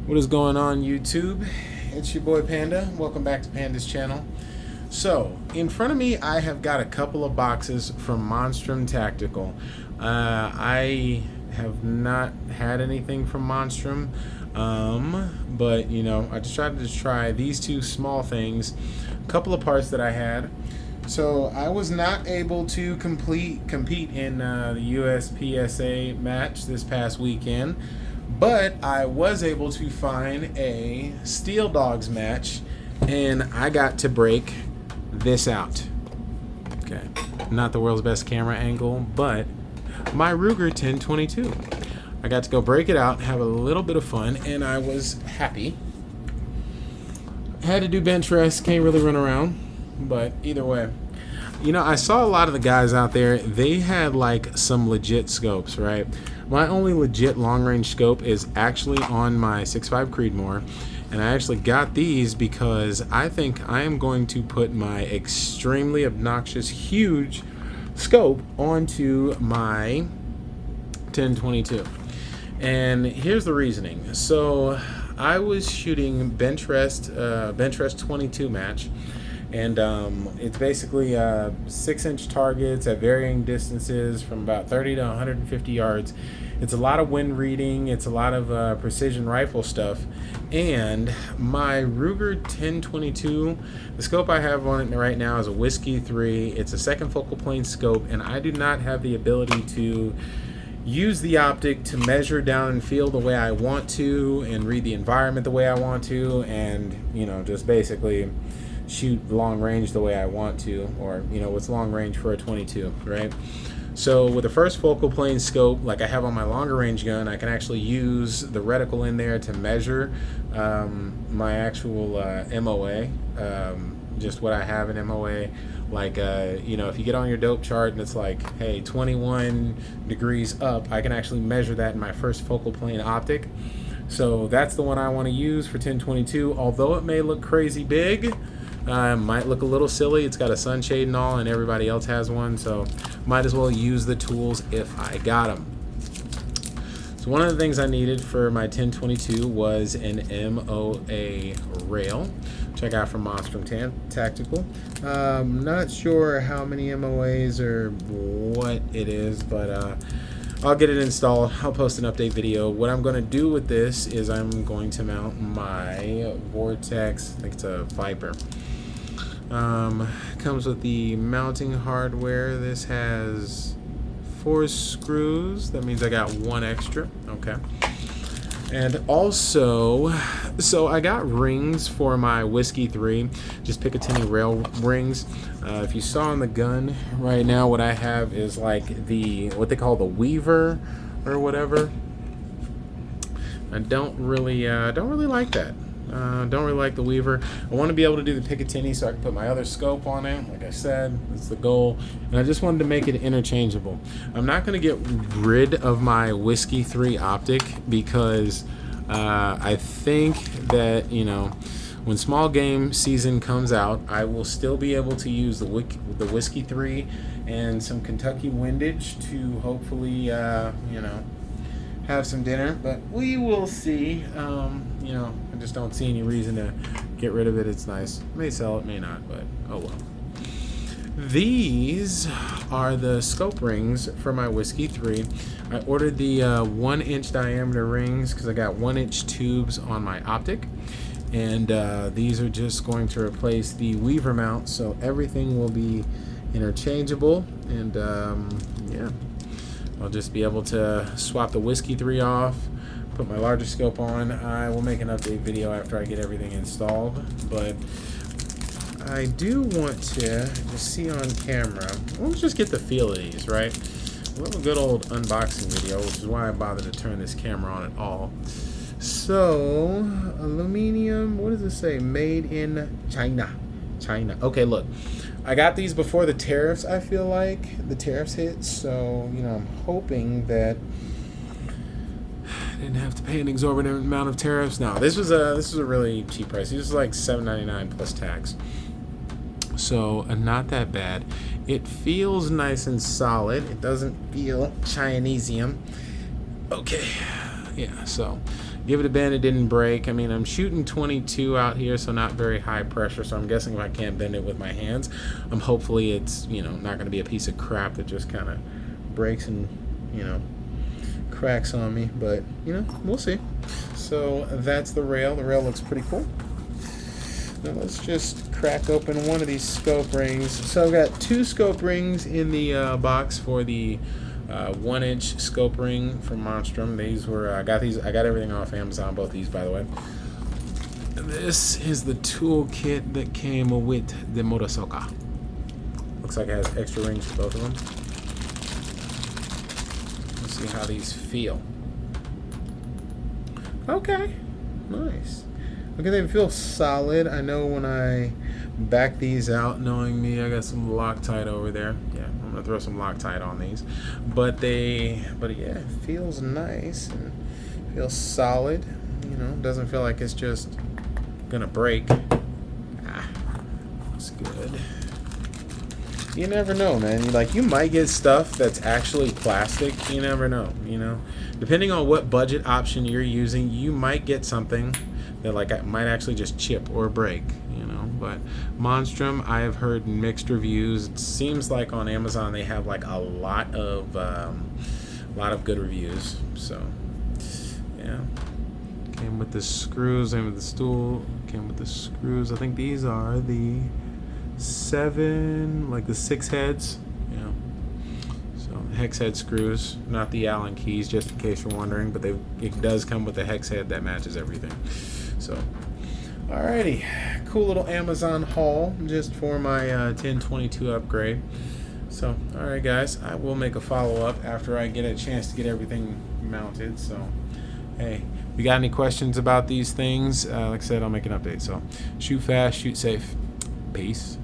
What is going on, YouTube? It's your boy Panda. Welcome back to Panda's channel. So, in front of me, I have got a couple of boxes from Monstrum Tactical. I have not had anything from Monstrum, but you know, I decided to try these two small things, a couple of parts that I had. So I was not able to compete in the USPSA match this past weekend, but I was able to find a Steel Dogs match, and I got to break this out. Okay, not the world's best camera angle, but my Ruger 1022. I got to go break it out, have a little bit of fun, and I was happy. Had to do bench rest, can't really run around, but either way. You know, I saw a lot of the guys out there, they had like some legit scopes, right? My only legit long-range scope is actually on my 6.5 Creedmoor, and I actually got these because I think I am going to put my extremely obnoxious, huge scope onto my 1022. And here's the reasoning. So I was shooting bench rest 22 match, and it's basically 6-inch targets at varying distances from about 30 to 150 yards. It's a lot of wind reading. It's a lot of precision rifle stuff. And my Ruger 1022, the scope I have on it right now is a Whiskey 3. It's a second focal plane scope, and I do not have the ability to use the optic to measure down and feel the way I want to and read the environment the way I want to, and, you know, just basically shoot long range the way I want to, or, you know, what's long range for a 22, right? So with the first focal plane scope, like I have on my longer range gun, I can actually use the reticle in there to measure my actual MOA, just what I have in MOA. Like, you know, if you get on your dope chart and it's like, hey, 21 degrees up, I can actually measure that in my first focal plane optic. So that's the one I want to use for 1022, although it may look crazy big. Might look a little silly. It's got a sunshade and all, and everybody else has one, so might as well use the tools if I got them. So one of the things I needed for my 1022 was an MOA rail, which I got from Monstrum Tactical. Not sure how many MOAs or what it is, but I'll get it installed. I'll post an update video. What I'm going to do with this is I'm going to mount my Vortex, I think it's a Viper. Comes with the mounting hardware. This has 4 screws. That means I got 1 extra. Okay. And also, so I got rings for my Whiskey 3, just Picatinny rail rings. If you saw on the gun right now, what I have is like the, what they call the Weaver or whatever. I don't really like that. Don't really like the Weaver. I want to be able to do the Picatinny so I can put my other scope on it. Like I said, that's the goal. And I just wanted to make it interchangeable. I'm not going to get rid of my Whiskey 3 optic because I think that, you know, when small game season comes out, I will still be able to use the Whiskey 3 and some Kentucky windage to hopefully, you know, have some dinner, but we will see. You know, I just don't see any reason to get rid of it. It's nice. May sell it, may not, but oh well. These are the scope rings for my Whiskey 3. I ordered the 1-inch diameter rings because I got 1-inch tubes on my optic, and these are just going to replace the Weaver mount, so everything will be interchangeable, and yeah, I'll just be able to swap the Whiskey 3 off, put my larger scope on. I will make an update video after I get everything installed, but I do want to just see on camera. Let's just get the feel of these, right? We'll have a good old unboxing video, which is why I bothered to turn this camera on at all. So, aluminum, what does it say? Made in China. China. Okay, look. I got these before the tariffs, I feel like. The tariffs hit, so, you know, I'm hoping that I didn't have to pay an exorbitant amount of tariffs. No, this was a really cheap price. This was like $7.99 plus tax. So not that bad. It feels nice and solid. It doesn't feel Chinesium. Okay, yeah. So Give it a bend, it didn't break. I mean, I'm shooting 22 out here, so not very high pressure, so I'm guessing if I can't bend it with my hands, hopefully it's, not going to be a piece of crap that just kind of breaks and, cracks on me, but, we'll see. So that's the rail. The rail looks pretty cool. Now let's just crack open one of these scope rings. So I've got 2 scope rings in the box for the 1-inch scope ring from Monstrum. These were I got everything off Amazon, both these, by the way. This is the tool kit that came with the Motosoka. Looks like it has extra rings for both of them. Let's see how these feel. Okay, nice. Okay, they feel solid. I know when I back these out, knowing me, I got some Loctite over there. Yeah, I'm gonna throw some Loctite on these. But yeah, it feels nice and feels solid. Doesn't feel like it's just gonna break. That's good. You never know, man. You might get stuff that's actually plastic. You never know. Depending on what budget option you're using, you might get something that might actually just chip or break. But Monstrum, I have heard mixed reviews. It seems like on Amazon they have a lot of good reviews. So yeah, came with the screws. Came with the stool. Came with the screws. I think these are the 6 heads. Yeah. So hex head screws, not the Allen keys, just in case you're wondering. But it does come with a hex head that matches everything. So, alrighty, cool little Amazon haul just for my 1022 upgrade. So, alright guys, I will make a follow-up after I get a chance to get everything mounted. So, hey, if you got any questions about these things, like I said, I'll make an update. So, shoot fast, shoot safe. Peace.